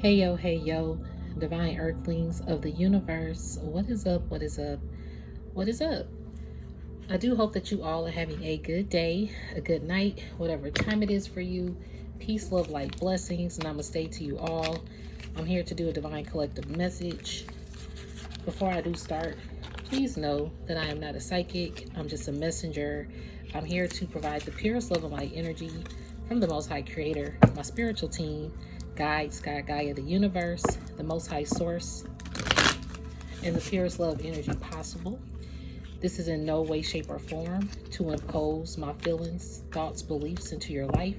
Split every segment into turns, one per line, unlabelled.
Hey yo, divine earthlings of the universe. What is up? What is up? What is up? I do hope that you all are having a good day, a good night, whatever time it is for you. Peace, love, light, blessings. Namaste to you all. I'm here to do a divine collective message. Before I do start, please know that I am not a psychic. I'm just a messenger. I'm here to provide the purest love and light energy from the Most High Creator, my spiritual team, guides, God, Gaia, the universe, the Most High Source, and the purest love energy possible. This is in no way, shape, or form to impose my feelings, thoughts, beliefs into your life.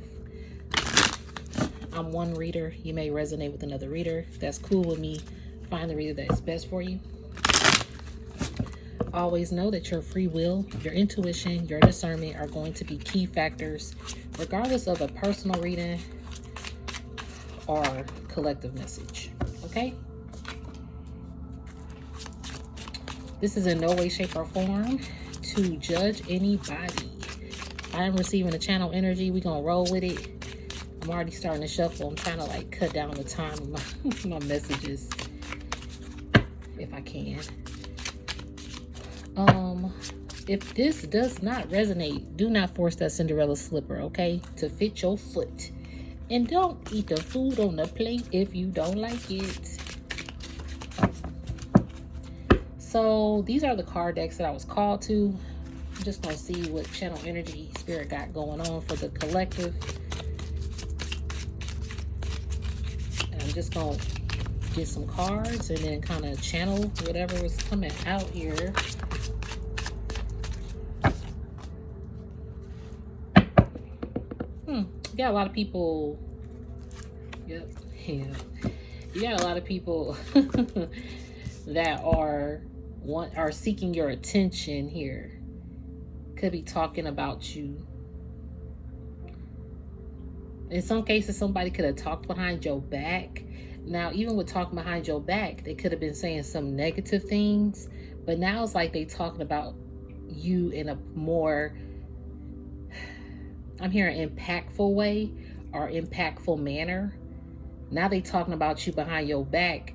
I'm one reader. You may resonate with another reader. That's cool with me. Find the reader that is best for you. Always know that your free will, your intuition, your discernment are going to be key factors, regardless of a personal reading or collective message. Okay? This is in no way, shape, or form to judge anybody. I am receiving the channel energy. We're going to roll with it. I'm already starting to shuffle. I'm trying to cut down the time of my messages if I can. If this does not resonate, do not force that Cinderella slipper, okay, to fit your foot. And don't eat the food on the plate if you don't like it. So these are the card decks that I was called to. I'm just going to see what channel energy spirit got going on for the collective. And I'm just going to get some cards and then kind of channel whatever was coming out here. You got a lot of people. Yep. Yeah. You got a lot of people that are seeking your attention here. Could be talking about you. In some cases, somebody could have talked behind your back. Now, even with talking behind your back, they could have been saying some negative things. But now it's like they talking about you in a more, I'm hearing impactful way or impactful manner. Now they talking about you behind your back,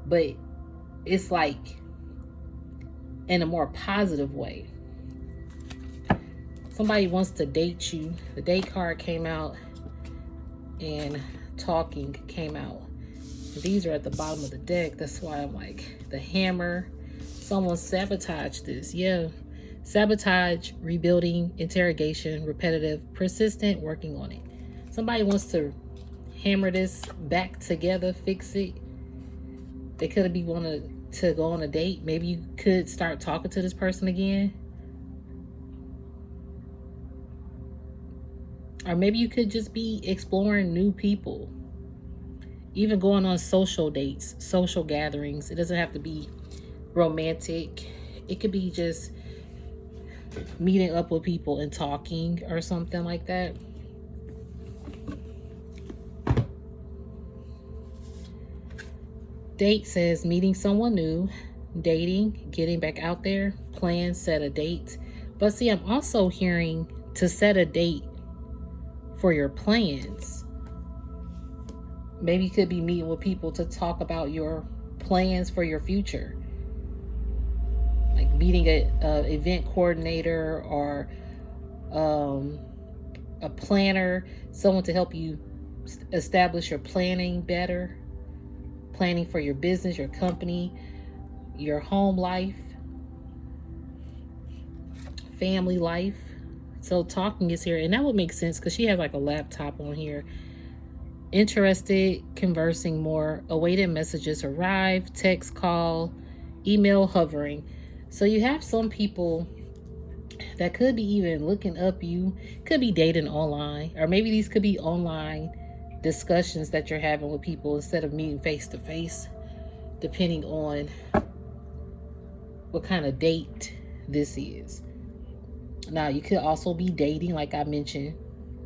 but it's like in a more positive way. Somebody wants to date you. The date card came out and talking came out. These are at the bottom of the deck. That's why I'm like, the hammer. Someone sabotaged this. Yeah. Sabotage, rebuilding, interrogation, repetitive, persistent, working on it. Somebody wants to hammer this back together, fix it. They could have been wanting to go on a date. Maybe you could start talking to this person again. Or maybe you could just be exploring new people. Even going on social dates, social gatherings. It doesn't have to be romantic. It could be just meeting up with people and talking or something like that. Date says meeting someone new, dating, getting back out there, plan, set a date. But see, I'm also hearing to set a date for your plans. Maybe you could be meeting with people to talk about your plans for your future. Like meeting an event coordinator or a planner, someone to help you establish your planning better. Planning for your business, your company, your home life, family life. So talking is here, and that would make sense because she has like a laptop on here. Interested, conversing more, awaited messages arrive, text, call, email, hovering. So you have some people that could be even looking up you, could be dating online, or maybe these could be online discussions that you're having with people instead of meeting face to face, depending on what kind of date this is. Now, you could also be dating, like I mentioned,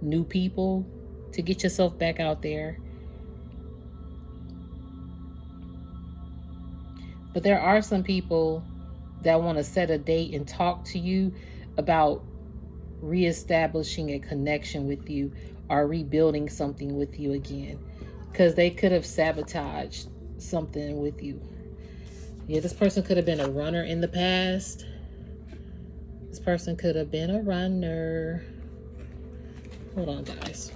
new people to get yourself back out there. But there are some people that want to set a date and talk to you about reestablishing a connection with you or rebuilding something with you again. because they could have sabotaged something with you. Yeah, this person could have been a runner in the past. This person could have been a runner. Hold on, guys.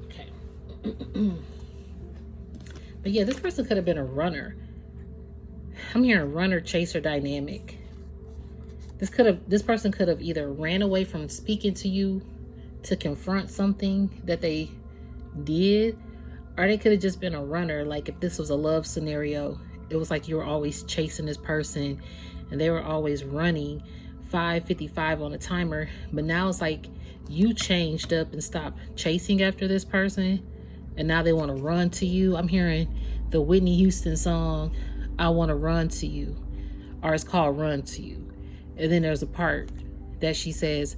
Okay. But yeah, this person could have been a runner. I'm hearing runner chaser dynamic. This person could have either ran away from speaking to you to confront something that they did, or they could have just been a runner. Like if this was a love scenario, it was like you were always chasing this person and they were always running 5:55 on a timer, but now it's like you changed up and stopped chasing after this person and now they want to run to you. I'm hearing the Whitney Houston song, I Want to Run to You, or it's called Run to You. And then there's a part that she says,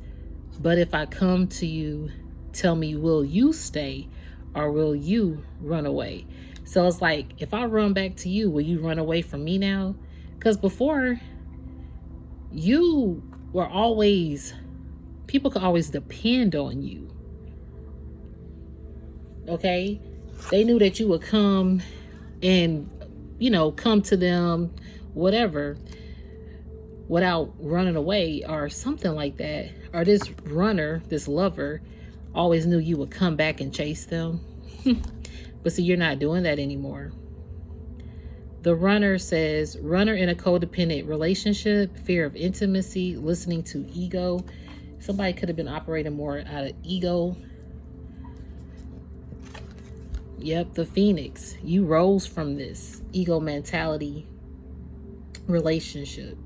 but if I come to you, tell me, will you stay or will you run away? So it's like, if I run back to you, will you run away from me now? Because before, you were always, people could always depend on you. Okay? They knew that you would come and, come to them, whatever, without running away or something like that. Or this runner, this lover, always knew you would come back and chase them. But see, you're not doing that anymore. The runner says, runner in a codependent relationship, fear of intimacy, listening to ego. Somebody could have been operating more out of ego. Yep, the Phoenix. You rose from this ego mentality relationship.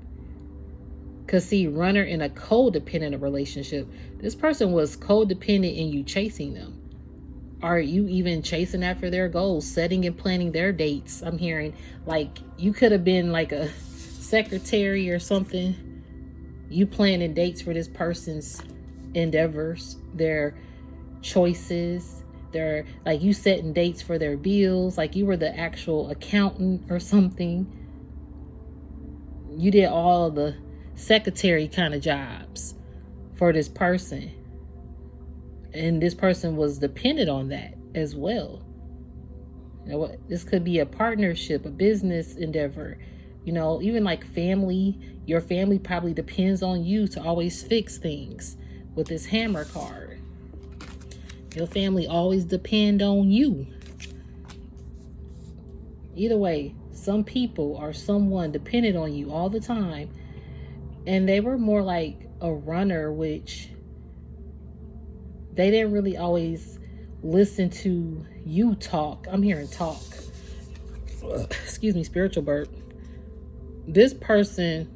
Because see, runner in a codependent relationship, this person was codependent in you chasing them. Are you even chasing after their goals, setting and planning their dates? I'm hearing like you could have been like a secretary or something. You planning dates for this person's endeavors, their choices, their, like you setting dates for their bills, like you were the actual accountant or something. You did all the secretary kind of jobs for this person. And this person was dependent on that as well. This could be a partnership, a business endeavor, even like family. Your family probably depends on you to always fix things with this hammer card. Your family always depend on you. Either way, some people or someone depended on you all the time. And they were more like a runner, which they didn't really always listen to you talk. I'm hearing talk. Excuse me, spiritual burp. This person,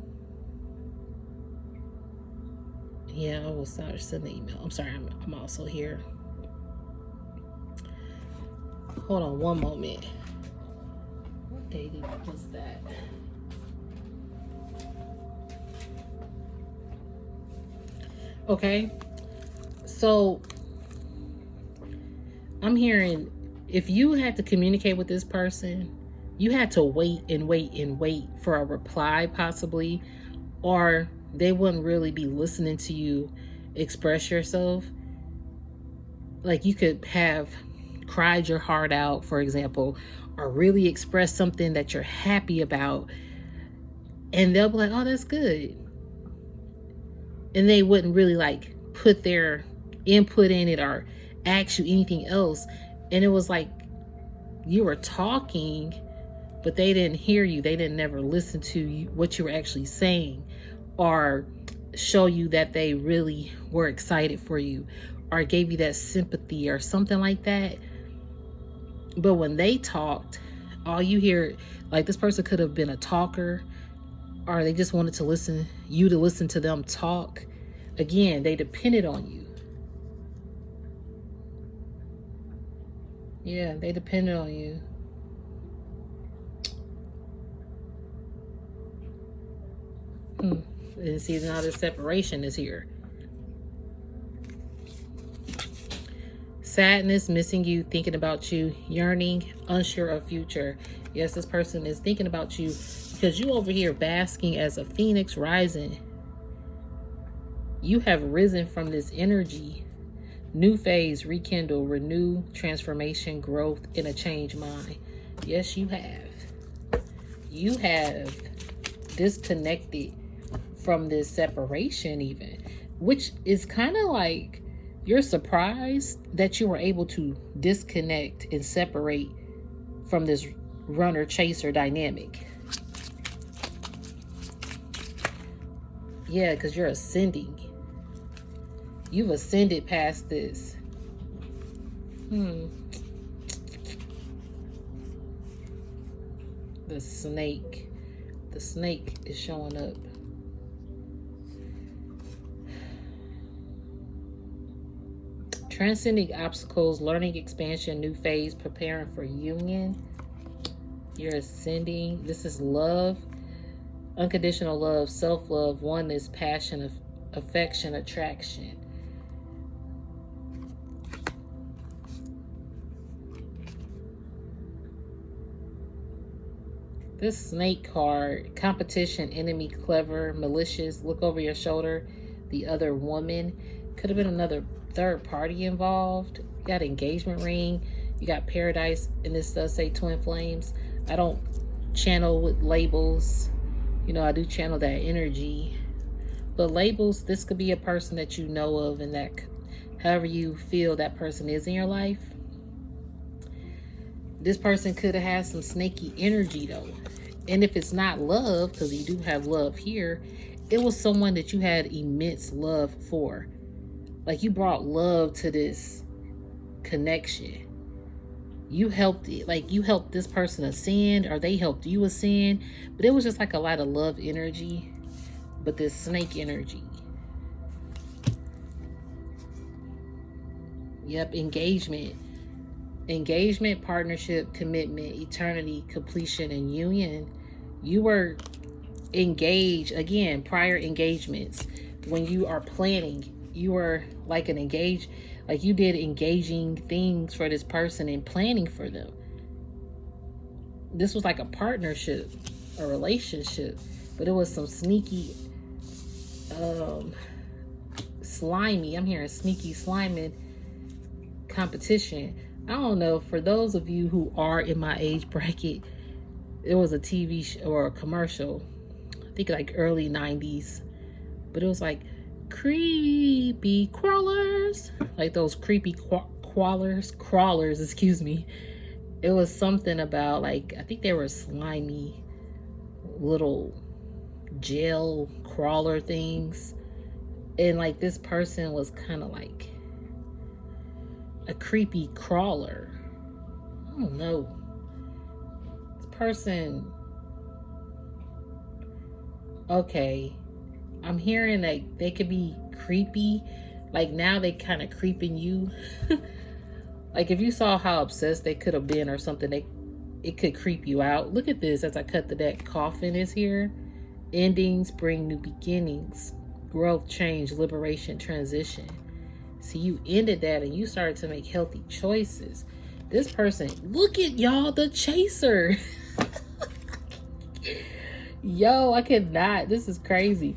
yeah, I will start sending an email. I'm sorry, I'm also here. Hold on one moment. What day was that? Okay, so I'm hearing if you had to communicate with this person, you had to wait and wait and wait for a reply possibly, or they wouldn't really be listening to you express yourself. Like you could have cried your heart out, for example, or really express something that you're happy about, and they'll be like, oh, that's good. And they wouldn't really like put their input in it or ask you anything else. And it was like you were talking, but they didn't hear you. They didn't never listen to you, what you were actually saying, or show you that they really were excited for you or gave you that sympathy or something like that. But when they talked, all you hear, like this person could have been a talker, or they just wanted to listen to them talk. Again, they depended on you. Yeah, they depended on you. And see, now the separation is here. Sadness, missing you, thinking about you, yearning, unsure of future. Yes, this person is thinking about you because you over here basking as a phoenix rising. You have risen from this energy. New phase, rekindle, renew, transformation, growth, in a changed mind. Yes, you have. You have disconnected from this separation even, which is kind of like you're surprised that you were able to disconnect and separate from this runner chaser dynamic. Yeah, because you're ascending. You've ascended past this. The snake. The snake is showing up. Transcending obstacles, learning expansion, new phase, preparing for union. You're ascending. This is love. Unconditional love, self-love, oneness, passion, affection, attraction. This snake card, competition, enemy, clever, malicious, look over your shoulder, the other woman. Could have been another third party involved. You got engagement ring, you got paradise, and this does say twin flames. I don't channel with labels. You know, I do channel that energy. But labels, this could be a person that you know of, and that however you feel that person is in your life. This person could have had some snaky energy though. And if it's not love, because you do have love here, it was someone that you had immense love for. Like you brought love to this connection. You helped it. Like you helped this person ascend, or they helped you ascend. But it was just like a lot of love energy. But this snake energy. Yep, engagement. Engagement, partnership, commitment, eternity, completion, and union. You were engaged, again, prior engagements. When you are planning, you were like an engaged, like you did engaging things for this person and planning for them. This was like a partnership, a relationship, but it was some sneaky, slimy, I'm hearing sneaky, slimy competition. I don't know, for those of you who are in my age bracket, it was a TV show or a commercial, I think like early 90s, but it was like creepy crawlers, like those creepy crawlers, excuse me. It was something about like, I think they were slimy little gel crawler things, and like this person was kind of like a creepy crawler. I don't know. This person, okay, I'm hearing that they could be creepy. Like now they kind of creeping you. Like if you saw how obsessed they could have been or something, it could creep you out. Look at this as I cut the deck. Coffin is here. Endings bring new beginnings. Growth, change, liberation, transition. See, you ended that and you started to make healthy choices. This person, look at y'all, the chaser. Yo, I cannot. This is crazy.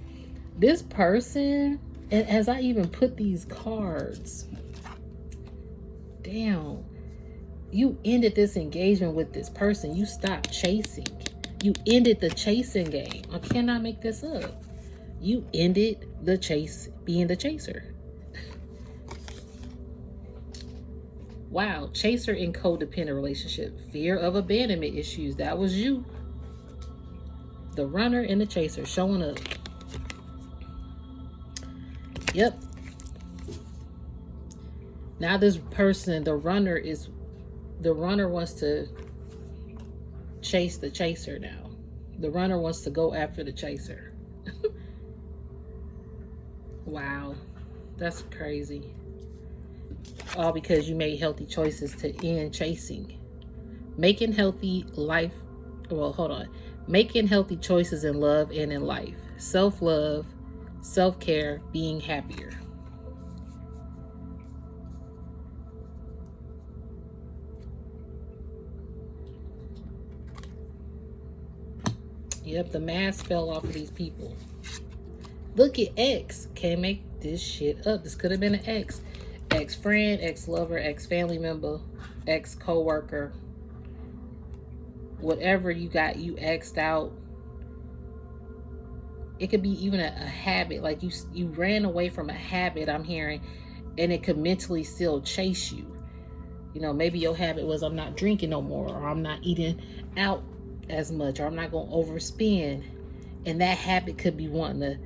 This person, and as I even put these cards, damn, you ended this engagement with this person. You stopped chasing. You ended the chasing game. I cannot make this up. You ended the chase, being the chaser. Wow, chaser in codependent relationship. Fear of abandonment issues. That was you. The runner and the chaser showing up. Yep. Now this person, the runner wants to chase the chaser now. The runner wants to go after the chaser. Wow. That's crazy. All because you made healthy choices to end chasing. Making healthy life, well, hold on. Making healthy choices in love and in life. Self-love, self-care, being happier. Yep, the mask fell off of these people. Look at X. Can't make this shit up. This could have been an ex. Ex-friend, ex-lover, ex-family member, ex-co-worker. Whatever you got, you X'd out. It could be even a habit. Like you ran away from a habit, I'm hearing, and it could mentally still chase you. You know, maybe your habit was, I'm not drinking no more, or I'm not eating out as much, or I'm not going to overspend. And that habit could be wanting to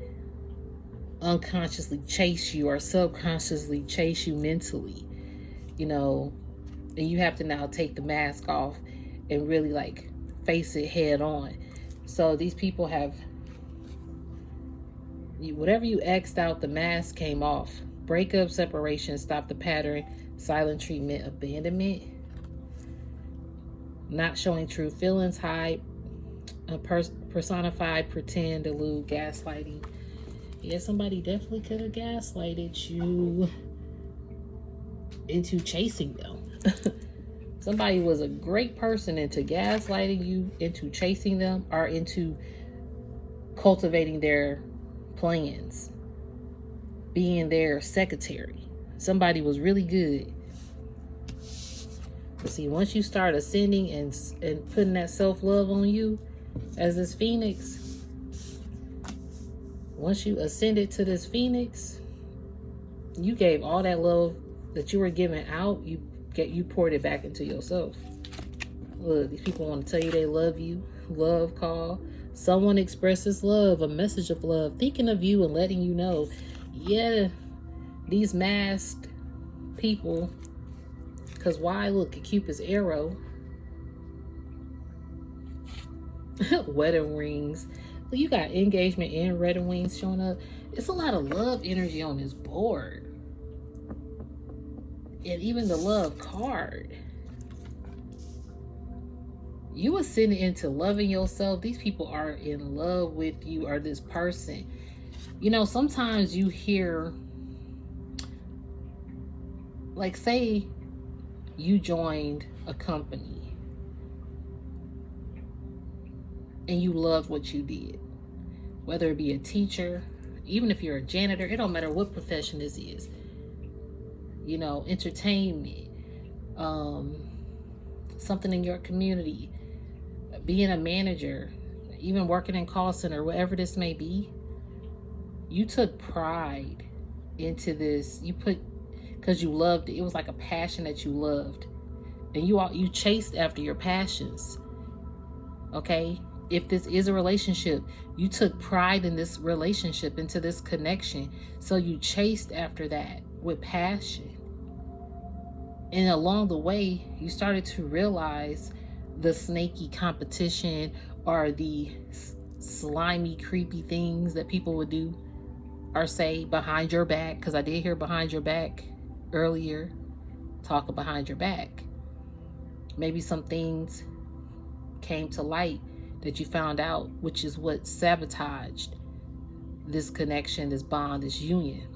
unconsciously chase you or subconsciously chase you mentally, you know, and you have to now take the mask off and really like face it head on. So these people have, whatever you X'd out, the mask came off. Breakup, separation, stop the pattern, silent treatment, abandonment, not showing true feelings, hide, personified, pretend, delude, gaslighting. Yeah, somebody definitely could have gaslighted you into chasing them. Somebody was a great person into gaslighting you into chasing them, or into cultivating their plans, being their secretary. Somebody was really good. But see, once you start ascending and putting that self-love on you as this phoenix, once you ascended to this phoenix, you gave all that love that you were giving out, you poured it back into yourself. Look, these people want to tell you they love you. Love call. Someone expresses love, a message of love, thinking of you and letting you know. Yeah, these masked people, because why? Look at Cupid's arrow. Wedding rings. Well, you got engagement and wedding rings showing up. It's a lot of love energy on this board. And even the love card. You ascending into loving yourself. These people are in love with you, or this person. You know, sometimes you hear, like, say you joined a company and you loved what you did, whether it be a teacher, even if you're a janitor, it don't matter what profession this is. You know, entertainment, something in your community, being a manager, even working in call center, whatever this may be. You took pride into this. You put, because you loved it. It was like a passion that you loved, and you chased after your passions. Okay, if this is a relationship, you took pride in this relationship, into this connection, so you chased after that with passion. And along the way, you started to realize the snaky competition, or the slimy, creepy things that people would do or say behind your back. Because I did hear behind your back earlier. Talk behind your back. Maybe some things came to light that you found out, which is what sabotaged this connection, this bond, this union.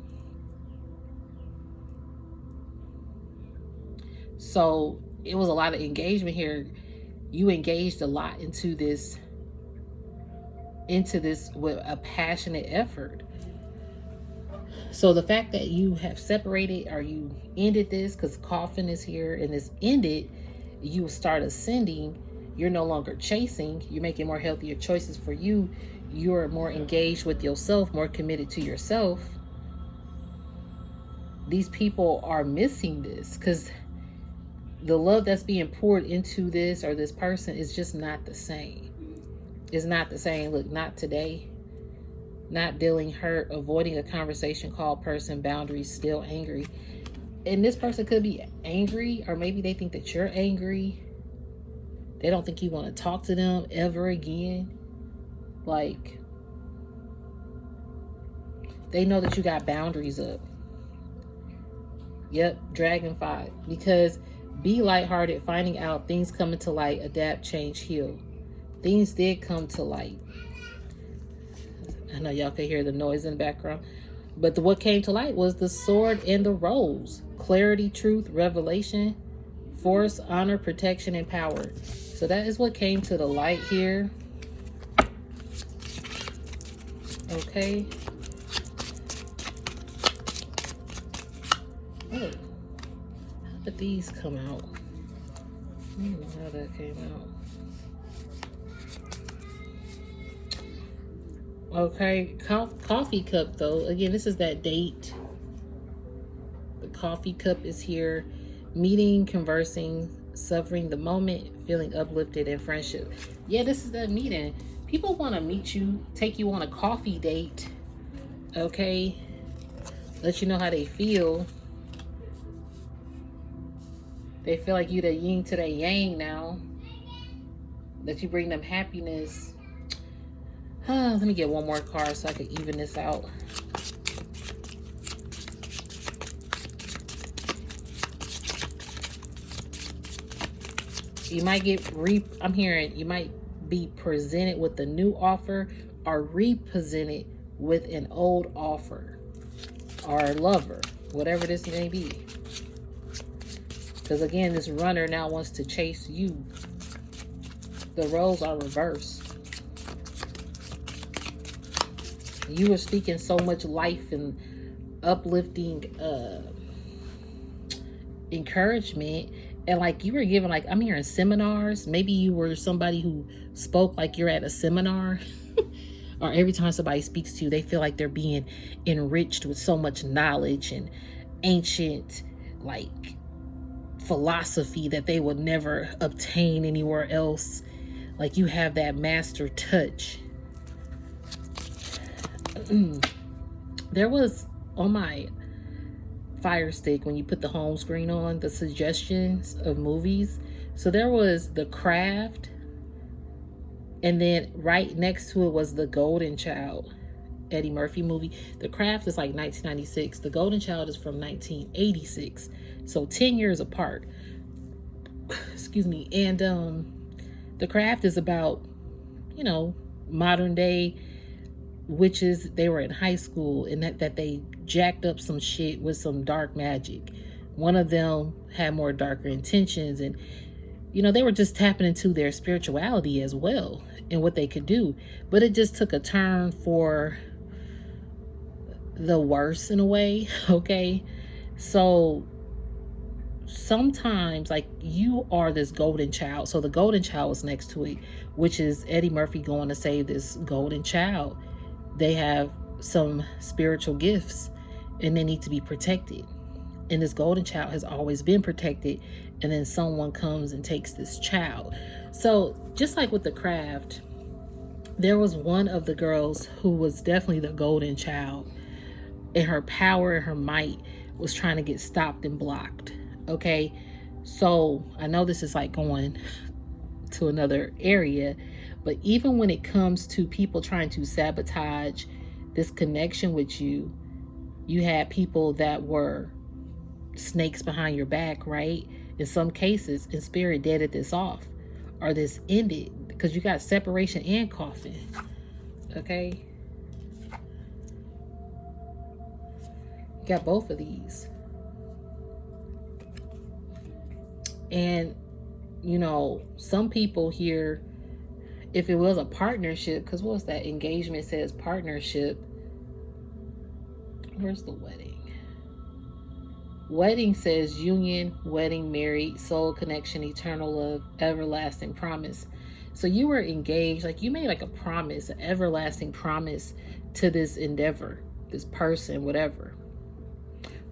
So it was a lot of engagement here. You engaged a lot into this with a passionate effort. So the fact that you have separated, or you ended this, because coffin is here, and this ended, you start ascending. You're no longer chasing. You're making more healthier choices for you. You're more engaged with yourself, more committed to yourself. These people are missing this, because the love that's being poured into this or this person is just not the same. It's not the same. Look, not today. Not dealing hurt, avoiding a conversation, call person, boundaries, still angry. And this person could be angry, or maybe they think that you're angry. They don't think you want to talk to them ever again. Like, they know that you got boundaries up. Yep, Dragon 5. Because be lighthearted, finding out, things coming to light, adapt, change, heal. Things did come to light. I know y'all can hear the noise in the background. But what came to light was the sword and the rose. Clarity, truth, revelation, force, honor, protection, and power. So that is what came to the light here. Okay. Oh, how did these come out? I don't know how that came out. Okay, coffee cup though. Again, this is that date. The coffee cup is here. Meeting, conversing, suffering the moment, feeling uplifted, and friendship. Yeah, this is that meeting. People want to meet you, take you on a coffee date. Okay, let you know how they feel. They feel like you the yin to the yang now. That you bring them happiness. Let me get one more card so I can even this out. You might get I'm hearing you might be presented with a new offer or represented with an old offer or lover, whatever this may be. Because again, this runner now wants to chase you. The roles are reversed. You were speaking so much life and uplifting encouragement, and like you were giving, like I'm hearing seminars. Maybe you were somebody who spoke like you're at a seminar. Or every time somebody speaks to you, they feel like they're being enriched with so much knowledge and ancient like philosophy that they would never obtain anywhere else. Like you have that master touch. There was on my Fire Stick, when you put the home screen on, the suggestions of movies. So there was The Craft, and then right next to it was The Golden Child, Eddie Murphy movie. The Craft is like 1996. The Golden Child is from 1986. So 10 years apart. Excuse me. And The Craft is about, modern day witches. They were in high school, and that they jacked up some shit with some dark magic. One of them had more darker intentions, and they were just tapping into their spirituality as well and what they could do. But it just took a turn for the worse in a way. Okay, so sometimes like you are this golden child. So the golden child was next to it, which is Eddie Murphy going to save this golden child. They have some spiritual gifts and they need to be protected. And this golden child has always been protected. And then someone comes and takes this child. So just like with The Craft, there was one of the girls who was definitely the golden child. And her power and her might was trying to get stopped and blocked. Okay. So I know this is like going to another area, but even when it comes to people trying to sabotage this connection with you, you had people that were snakes behind your back, right? In some cases, in spirit, deaded this off or this ended, because you got separation and coffin. Okay, you got both of these. And some people here, if it was a partnership, because what was that? Engagement says partnership. Where's the wedding? Wedding says union, wedding, married, soul connection, eternal love, everlasting promise. So you were engaged, like you made like a promise, an everlasting promise to this endeavor, this person, whatever,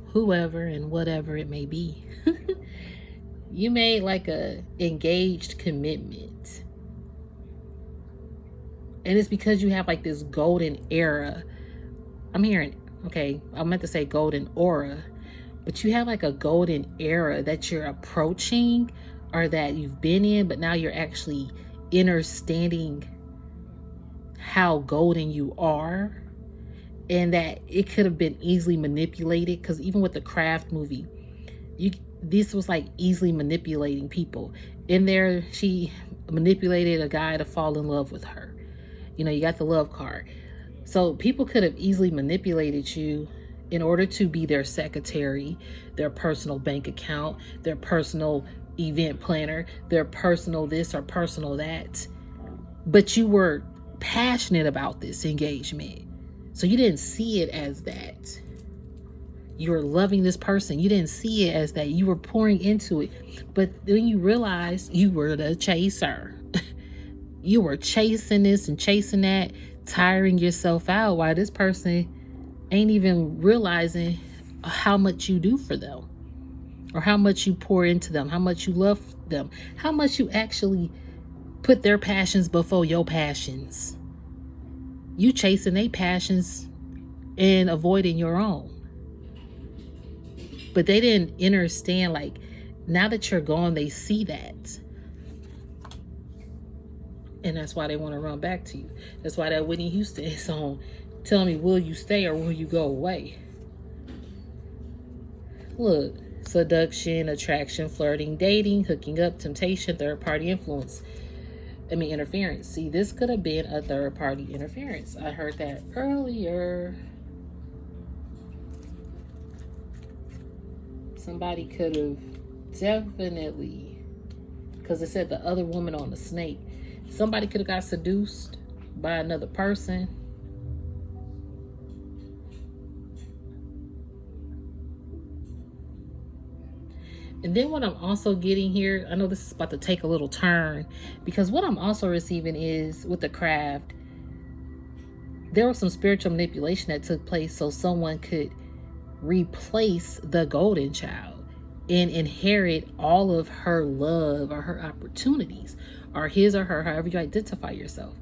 whoever and whatever it may be. You made like a engaged commitment. And it's because you have like this golden era. I'm hearing, okay, I meant to say golden aura, but you have like a golden era that you're approaching or that you've been in, but now you're actually understanding how golden you are, and that it could have been easily manipulated. Because even with the Craft movie, this was like easily manipulating people. In there, she manipulated a guy to fall in love with her. You got the love card. So people could have easily manipulated you in order to be their secretary, their personal bank account, their personal event planner, their personal this or personal that. But you were passionate about this engagement. So you didn't see it as that. You were loving this person. You didn't see it as that. You were pouring into it. But then you realized you were the chaser. You were chasing this and chasing that, tiring yourself out while this person ain't even realizing how much you do for them, or how much you pour into them, how much you love them, how much you actually put their passions before your passions. You chasing their passions and avoiding your own. But they didn't understand, like, now that you're gone, they see that. And that's why they want to run back to you. That's why that Whitney Houston song, tell me, will you stay or will you go away? Look, seduction, attraction, flirting, dating, hooking up, temptation, third-party influence. Interference. See, this could have been a third-party interference. I heard that earlier. Somebody could have definitely, because it said the other woman on the snake, somebody could have got seduced by another person. And then what I'm also getting here, I know this is about to take a little turn, because what I'm also receiving is with the craft, there was some spiritual manipulation that took place so someone could replace the golden child and inherit all of her love or her opportunities, or his or her, however you identify yourself.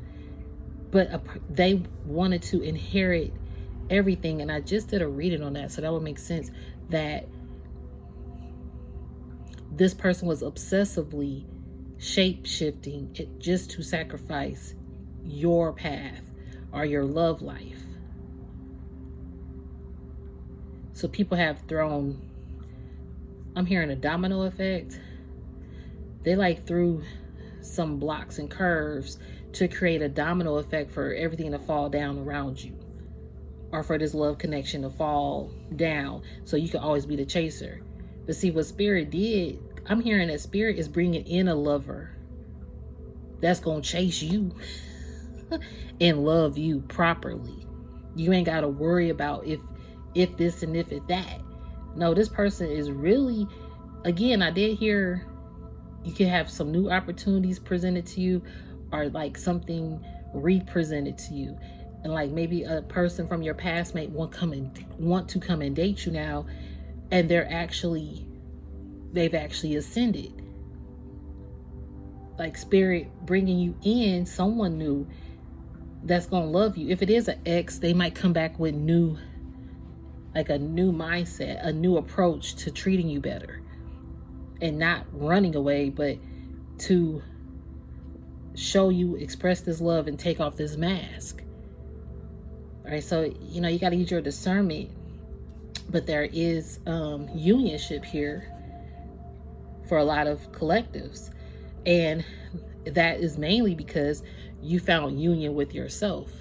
But they wanted to inherit everything. And I just did a reading on that, so that would make sense that this person was obsessively shape-shifting it just to sacrifice your path or your love life. So people have thrown, I'm hearing a domino effect. They like threw some blocks and curves to create a domino effect for everything to fall down around you, or for this love connection to fall down so you can always be the chaser. But see, what Spirit did, I'm hearing that Spirit is bringing in a lover that's going to chase you and love you properly. You ain't got to worry about if this and if it that. No, this person is really, again, I did hear you can have some new opportunities presented to you, or like something represented to you. And like maybe a person from your past may want to come and date you now, and they've actually ascended. Like Spirit bringing you in someone new that's going to love you. If it is an ex, they might come back with a new mindset, a new approach to treating you better, and not running away, but to show you, express this love and take off this mask. All right, so you got to use your discernment, but there is unionship here for a lot of collectives, and that is mainly because you found union with yourself.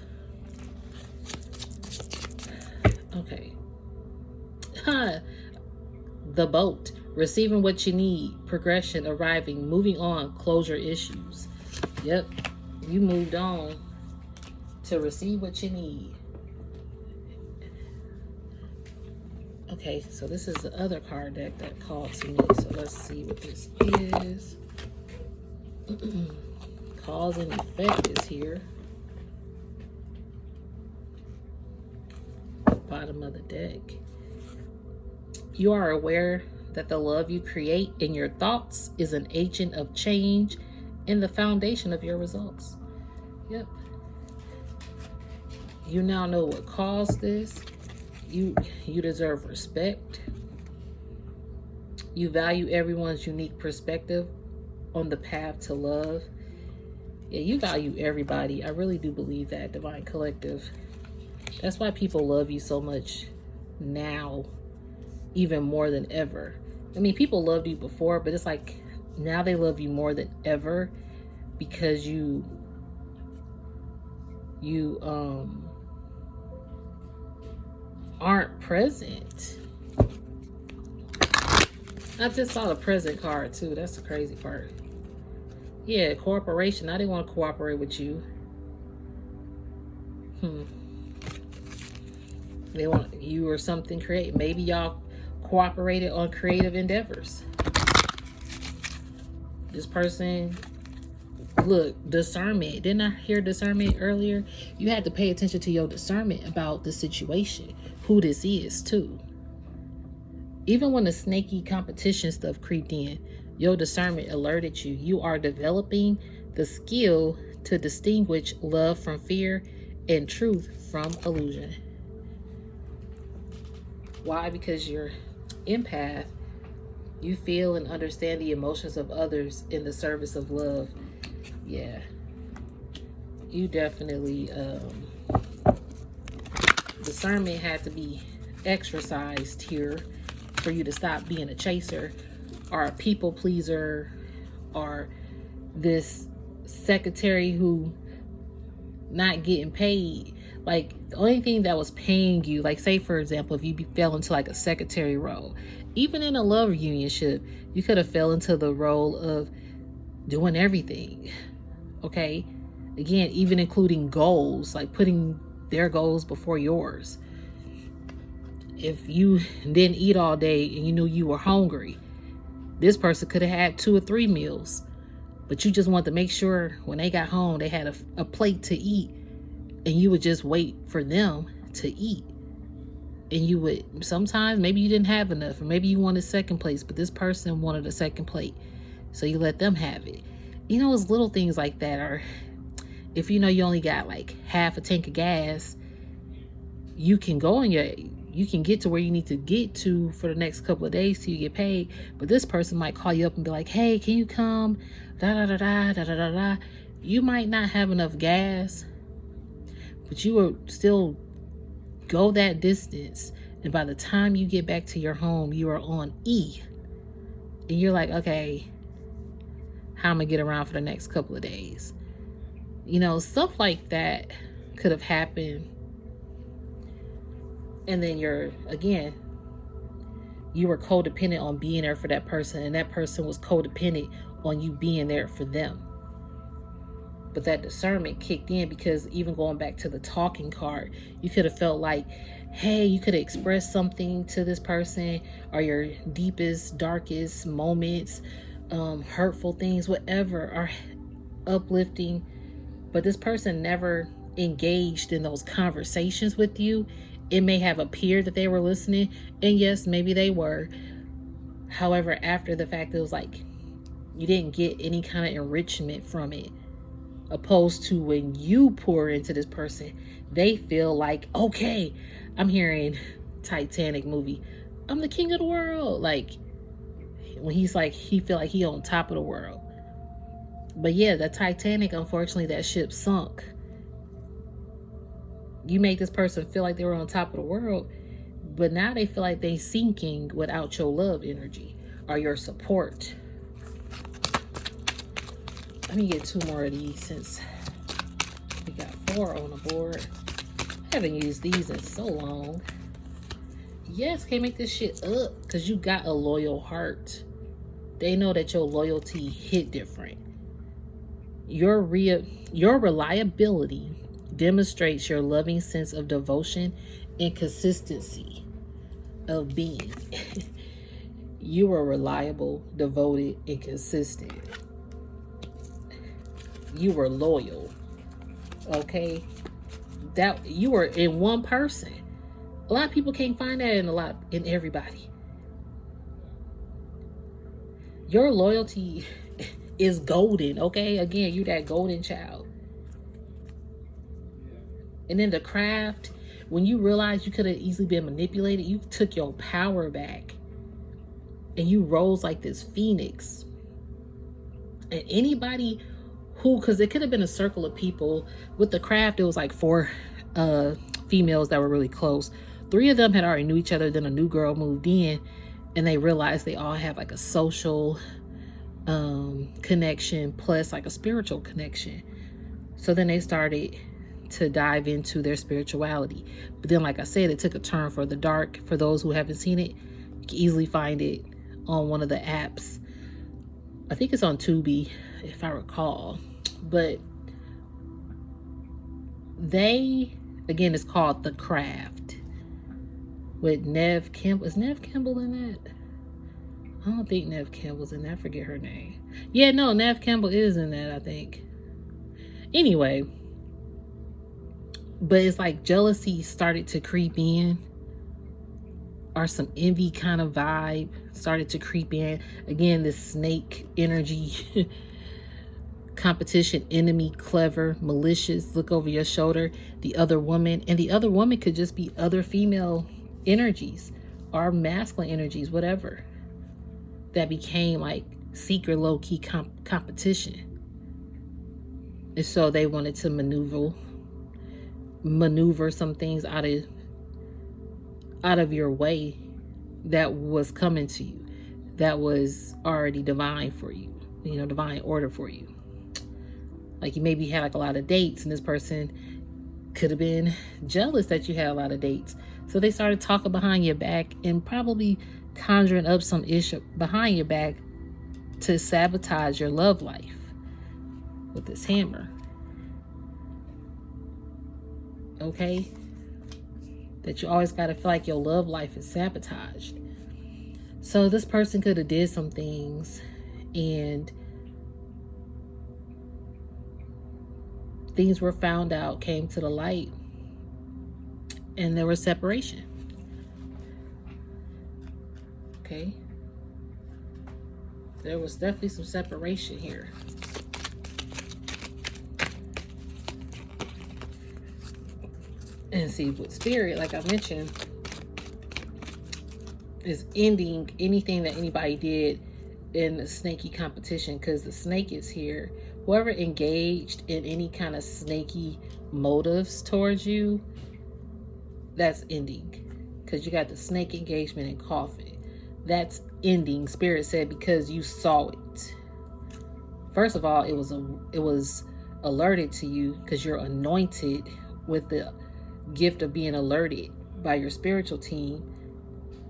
Okay. The boat, receiving what you need, progression, arriving, moving on, closure issues. Yep, you moved on to receive what you need. Okay, so this is the other card deck that called to me. So let's see what this is. Cause and effect is here. Bottom of the deck. You are aware that the love you create in your thoughts is an agent of change and the foundation of your results. Yep. You now know what caused this. You deserve respect. You value everyone's unique perspective on the path to love. Yeah, you value everybody. I really do believe that, Divine Collective. That's why people love you so much now, even more than ever. I mean, people loved you before, but it's like now they love you more than ever because you aren't present. I just saw the present card too. That's the crazy part. Yeah, cooperation. I didn't want to cooperate with you. They want you or something create. Maybe y'all cooperated on creative endeavors. This person, look, discernment. Didn't I hear discernment earlier? You had to pay attention to your discernment about the situation, who this is too. Even when the snaky competition stuff creeped in, your discernment alerted you. You are developing the skill to distinguish love from fear and truth from illusion. Why? Because you're empath. You feel and understand the emotions of others in the service of love. Yeah. You definitely, discernment had to be exercised here for you to stop being a chaser or a people pleaser or this secretary who not getting paid. Like, the only thing that was paying you, like, say for example, if you fell into like a secretary role, even in a love unionship, you could have fell into the role of doing everything. Okay, again, even including goals, like putting their goals before yours. If you didn't eat all day and you knew you were hungry, this person could have had 2 or 3 meals, but you just wanted to make sure when they got home they had a plate to eat, and you would just wait for them to eat. And you would, sometimes maybe you didn't have enough, or maybe you wanted second place, but this person wanted a second plate, so you let them have it. You know, it's little things like that. Or if you know you only got like half a tank of gas, you can you can get to where you need to get to for the next couple of days till you get paid. But this person might call you up and be like, hey, can you come? Da da da da da da da da. You might not have enough gas, but you will still go that distance. And by the time you get back to your home, you are on E. And you're like, okay, how am I gonna get around for the next couple of days? You know, stuff like that could have happened. And then you were codependent on being there for that person, and that person was codependent on you being there for them. But that discernment kicked in, because even going back to the talking card, you could have felt like, hey, you could have expressed something to this person, or your deepest, darkest moments, hurtful things, whatever, are uplifting. But this person never engaged in those conversations with you. It may have appeared that they were listening, and yes, maybe they were. However, after the fact, it was like you didn't get any kind of enrichment from it. Opposed to when you pour into this person, they feel like, okay, I'm hearing Titanic movie, I'm the king of the world. Like, when he's like, he feel like he on top of the world. But yeah, the Titanic, unfortunately, that ship sunk. You make this person feel like they were on top of the world, but now they feel like they sinking without your love energy or your support. Let me get 2 more of these since we got 4 on the board. I haven't used these in so long. Yes, can't make this shit up, because you got a loyal heart. They know that your loyalty hit different. Your reliability demonstrates your loving sense of devotion and consistency of being. You are reliable, devoted, and consistent. You were loyal. Okay? That you were in one person. A lot of people can't find that in everybody. Your loyalty is golden, okay? Again, you that golden child. And then the craft, when you realized you could have easily been manipulated, you took your power back. And you rose like this phoenix. And anybody who, because it could have been a circle of people. With the craft, it was like 4 females that were really close. 3 of them had already knew each other. Then a new girl moved in, and they realized they all have like a social connection plus like a spiritual connection. So then they started to dive into their spirituality. But then, like I said, it took a turn for the dark. For those who haven't seen it, you can easily find it on one of the apps. I think it's on Tubi, if I recall. But they, again, it's called The Craft. with Nev Campbell. Is Nev Campbell in that? I don't think Nev Campbell's in that. I forget her name. Yeah, no, Nev Campbell is in that, I think. Anyway, but it's like jealousy started to creep in, or some envy kind of vibe started to creep in. Again, this snake energy, competition, enemy, clever, malicious, look over your shoulder, the other woman. And the other woman could just be other female energies or masculine energies, whatever, that became like secret low-key competition. And so they wanted to maneuver some things out of your way that was coming to you, that was already divine for you, divine order for you. Like you maybe had like a lot of dates, and this person could have been jealous that you had a lot of dates. So they started talking behind your back and probably conjuring up some issue behind your back to sabotage your love life with this hammer. Okay? That you always got to feel like your love life is sabotaged. So this person could have did some things, and things were found out, came to the light, and there was separation. Okay? There was definitely some separation here. And see, with spirit, like I mentioned, is ending anything that anybody did in a snaky competition, because the snake is here. Whoever engaged in any kind of snaky motives towards you, that's ending. Because you got the snake engagement and coffin. That's ending. Spirit said, because you saw it. First of all, it was alerted to you because you're anointed with the gift of being alerted by your spiritual team,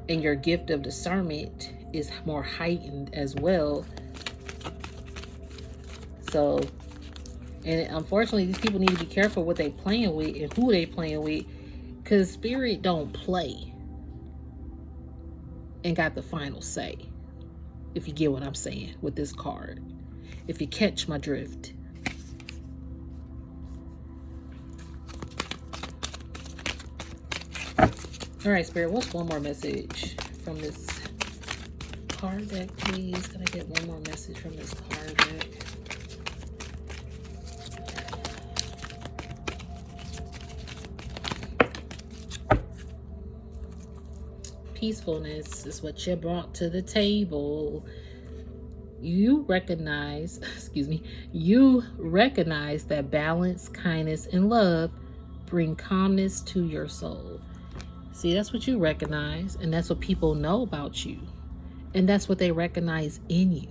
and your gift of discernment is more heightened as well. So, and unfortunately, these people need to be careful what they playing with and who they playing with, because spirit don't play and got the final say, if you get what I'm saying with this card, if you catch my drift. All right, Spirit, what's one more message from this card deck, please? Can I get one more message from this card deck? Peacefulness is what you brought to the table. You recognize, you recognize that balance, kindness, and love bring calmness to your soul. See, that's what you recognize, and that's what people know about you, and that's what they recognize in you.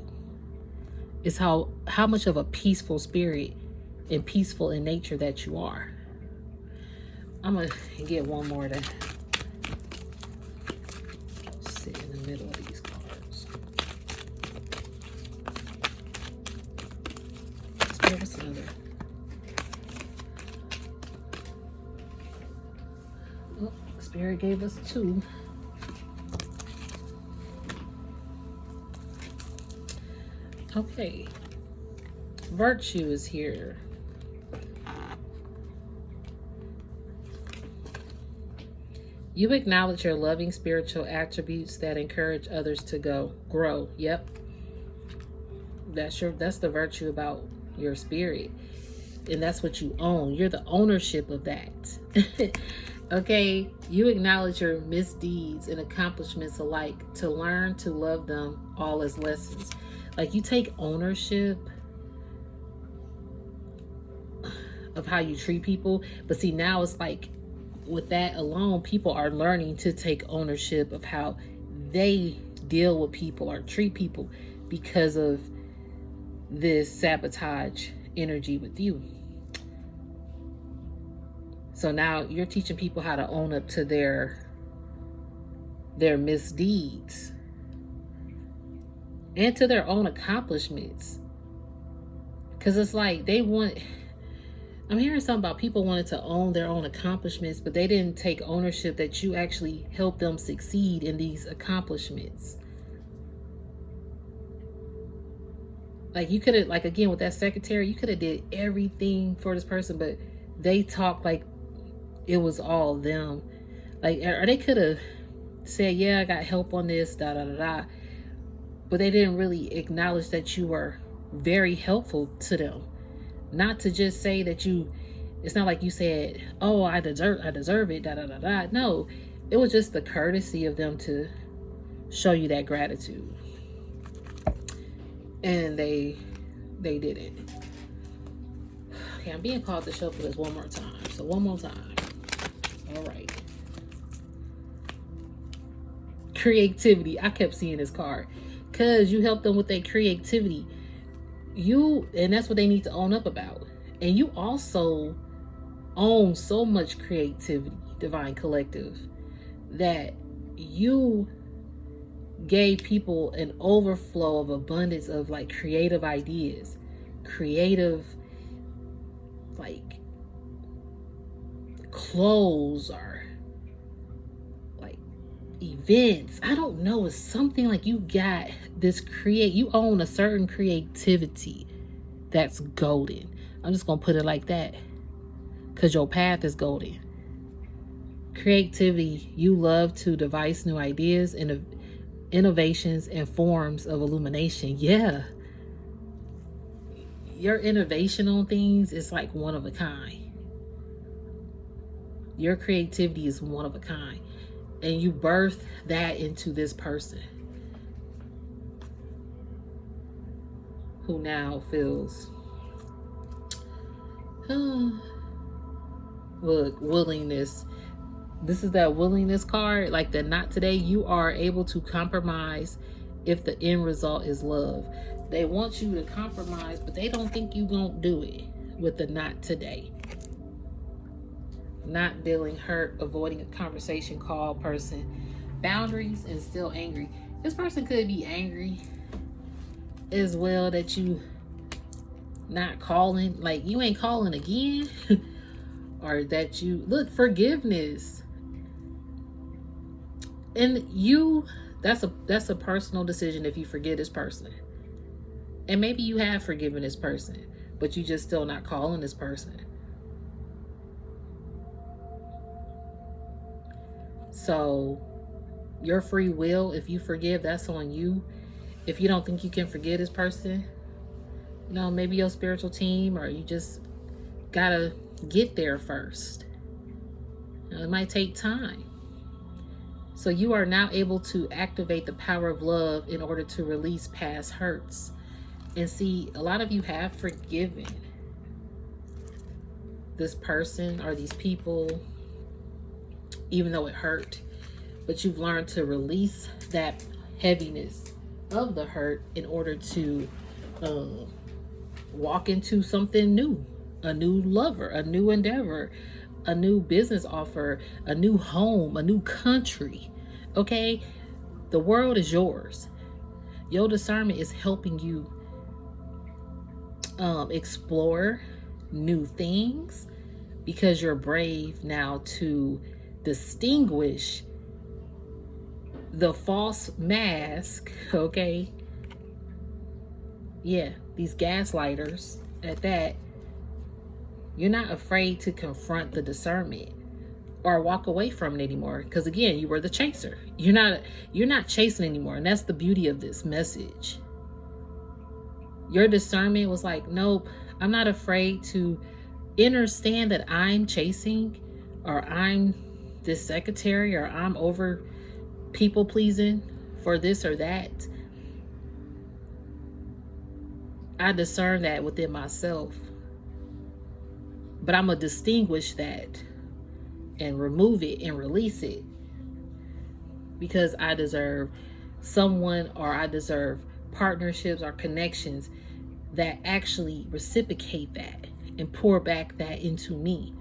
Is how much of a peaceful spirit and peaceful in nature that you are. I'm gonna get one more to sit in the middle of these cards. Spirit, what's another? Oh, Spirit gave us two. Okay. Virtue is here. You acknowledge your loving spiritual attributes that encourage others to grow. Yep. That's the virtue about your spirit. And that's what you own. You're the ownership of that. Okay, you acknowledge your misdeeds and accomplishments alike to learn to love them all as lessons. Like you take ownership of how you treat people. But see, now it's like with that alone, people are learning to take ownership of how they deal with people or treat people because of this sabotage energy with you. So now you're teaching people how to own up to their misdeeds and to their own accomplishments. Because it's like they want, I'm hearing something about people wanted to own their own accomplishments, but they didn't take ownership that you actually helped them succeed in these accomplishments. Like you could have, like again with that secretary, you could have did everything for this person, but they talked like it was all them. Like, or they could have said, "Yeah, I got help on this, da da da da," but they didn't really acknowledge that you were very helpful to them. Not to just say that you. It's not like you said, "Oh, I deserve it," da da da da. No, it was just the courtesy of them to show you that gratitude, and they didn't. Okay, I'm being called to show for this one more time. So one more time. All right. Creativity. I kept seeing this card because you helped them with their creativity. And that's what they need to own up about. And you also own so much creativity, Divine Collective, that you gave people an overflow of abundance of like creative ideas, creative like clothes or like events. I don't know. It's something like you got this you own a certain creativity that's golden. I'm just gonna put it like that because your path is golden. Creativity, you love to devise new ideas and innovations and forms of illumination. Yeah, your innovation on things is like one of a kind. Your creativity is one of a kind, and you birth that into this person who now feels look, willingness. This is that willingness card, like the not today. You are able to compromise if the end result is love. They want you to compromise, but they don't think you won't do it with the not today. Not feeling hurt, avoiding a conversation call person, boundaries, and still angry. This person could be angry as well that you not calling, like you ain't calling again, or that you look forgiveness. And that's a personal decision if you forgive this person. And maybe you have forgiven this person, but you just still not calling this person. So your free will, if you forgive, that's on you. If you don't think you can forgive this person, maybe your spiritual team, or you just gotta get there first. It might take time. So you are now able to activate the power of love in order to release past hurts. And see, a lot of you have forgiven this person or these people, even though it hurt. But you've learned to release that heaviness of the hurt in order to walk into something new, a new lover, a new endeavor, a new business offer, a new home, a new country. Okay? The world is yours. Your discernment is helping you explore new things because you're brave now to distinguish the false mask. Okay? Yeah, these gaslighters at that. You're not afraid to confront the discernment or walk away from it anymore, because again, you were the chaser. You're not chasing anymore, and that's the beauty of this message. Your discernment was like, nope, I'm not afraid to understand that I'm chasing, or I'm this secretary, or I'm over people pleasing for this or that. I discern that within myself, but I'm gonna distinguish that and remove it and release it, because I deserve someone, or I deserve partnerships or connections that actually reciprocate that and pour back that into me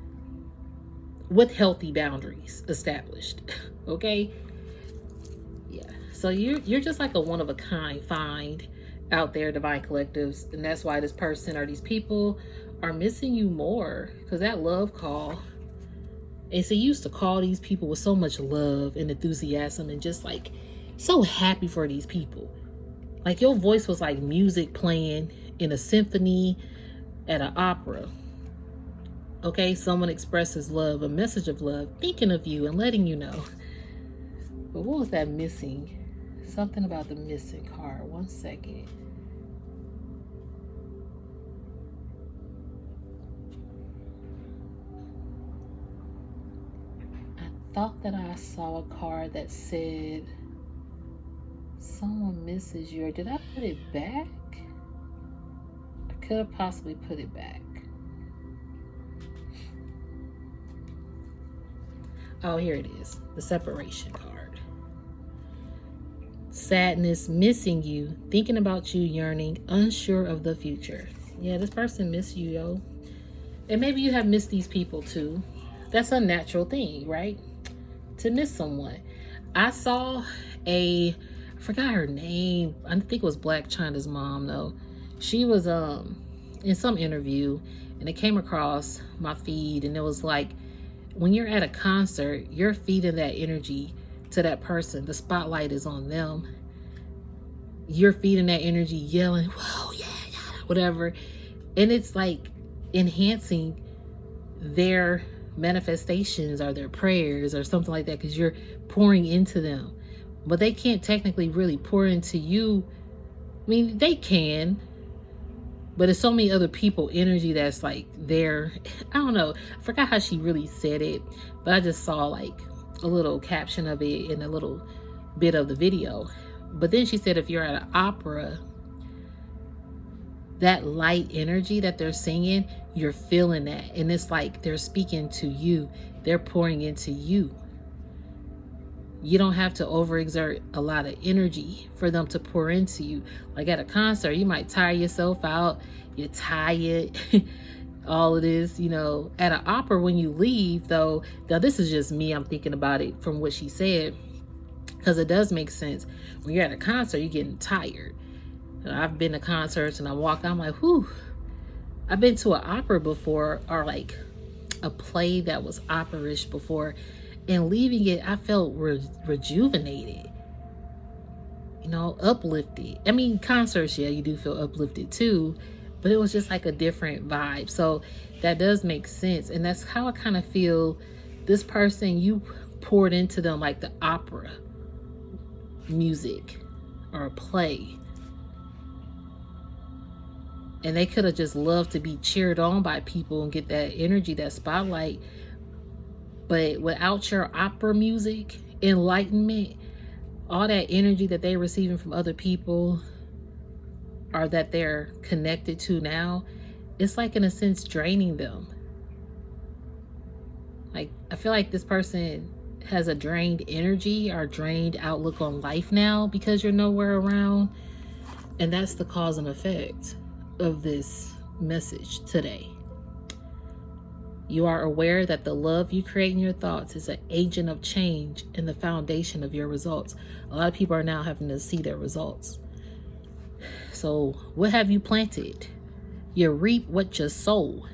with healthy boundaries established. Okay? Yeah. So you're just like a one of a kind find, out there, divine collectives. And that's why this person or these people are missing you more, because that love call. And so you used to call these people with so much love and enthusiasm and just like so happy for these people. Like your voice was like music playing in a symphony at an opera. Okay, someone expresses love, a message of love, thinking of you and letting you know. But what was that missing? Something about the missing card. 1 second. I thought that I saw a card that said someone misses you. Or did I put it back? I could have possibly put it back. Oh, here it is. The separation card. Sadness, missing you, thinking about you, yearning, unsure of the future. Yeah, this person missed you, yo. And maybe you have missed these people too. That's a natural thing, right? To miss someone. I saw I forgot her name. I think it was Black China's mom though. She was in some interview and it came across my feed, and it was like, when you're at a concert, you're feeding that energy to that person. The spotlight is on them. You're feeding that energy, yelling, whoa, yeah, yeah, whatever. And it's like enhancing their manifestations or their prayers or something like that, because you're pouring into them. But they can't technically really pour into you. I mean, they can, but there's so many other people energy that's like there. I don't know. I forgot how she really said it, but I just saw like a little caption of it in a little bit of the video. But then she said, if you're at an opera, that light energy that they're singing, you're feeling that. And it's like they're speaking to you. They're pouring into you. You don't have to overexert a lot of energy for them to pour into you. Like at a concert, you might tire yourself out. You're tired. All of this, you know. At an opera, when you leave, though, now this is just me. I'm thinking about it from what she said, because it does make sense. When you're at a concert, you're getting tired. I've been to concerts and I walk out, I'm like, whew. I've been to an opera before, or like a play that was opera-ish before, and leaving it, I felt rejuvenated, you know, uplifted. I mean, concerts, yeah, you do feel uplifted too, but it was just like a different vibe. So that does make sense. And that's how I kind of feel this person, you poured into them like the opera music or a play. And they could have just loved to be cheered on by people and get that energy, that spotlight. But without your opera music, enlightenment, all that energy that they're receiving from other people or that they're connected to now, it's like in a sense draining them. Like, I feel like this person has a drained energy or drained outlook on life now because you're nowhere around. And that's the cause and effect of this message today. You are aware that the love you create in your thoughts is an agent of change and the foundation of your results. A lot of people are now having to see their results. So what have you planted? You reap what you sow.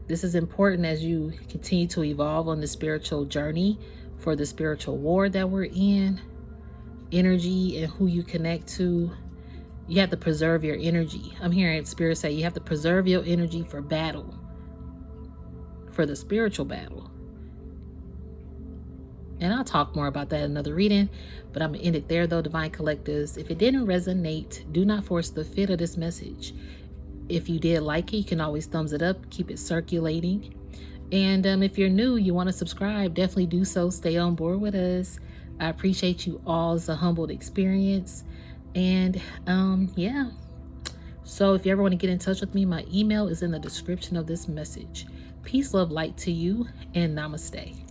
This is important as you continue to evolve on the spiritual journey for the spiritual war that we're in. Energy and who you connect to. You have to preserve your energy. I'm hearing Spirit say you have to preserve your energy for battle, for the spiritual battle. And I'll talk more about that in another reading, but I'm going to end it there though, Divine Collectives. If it didn't resonate, do not force the fit of this message. If you did like it, you can always thumbs it up, keep it circulating. And if you're new, you want to subscribe, definitely do so. Stay on board with us. I appreciate you all. It's a humbled experience. And yeah. So if you ever want to get in touch with me, my email is in the description of this message. Peace, love, light to you, and namaste.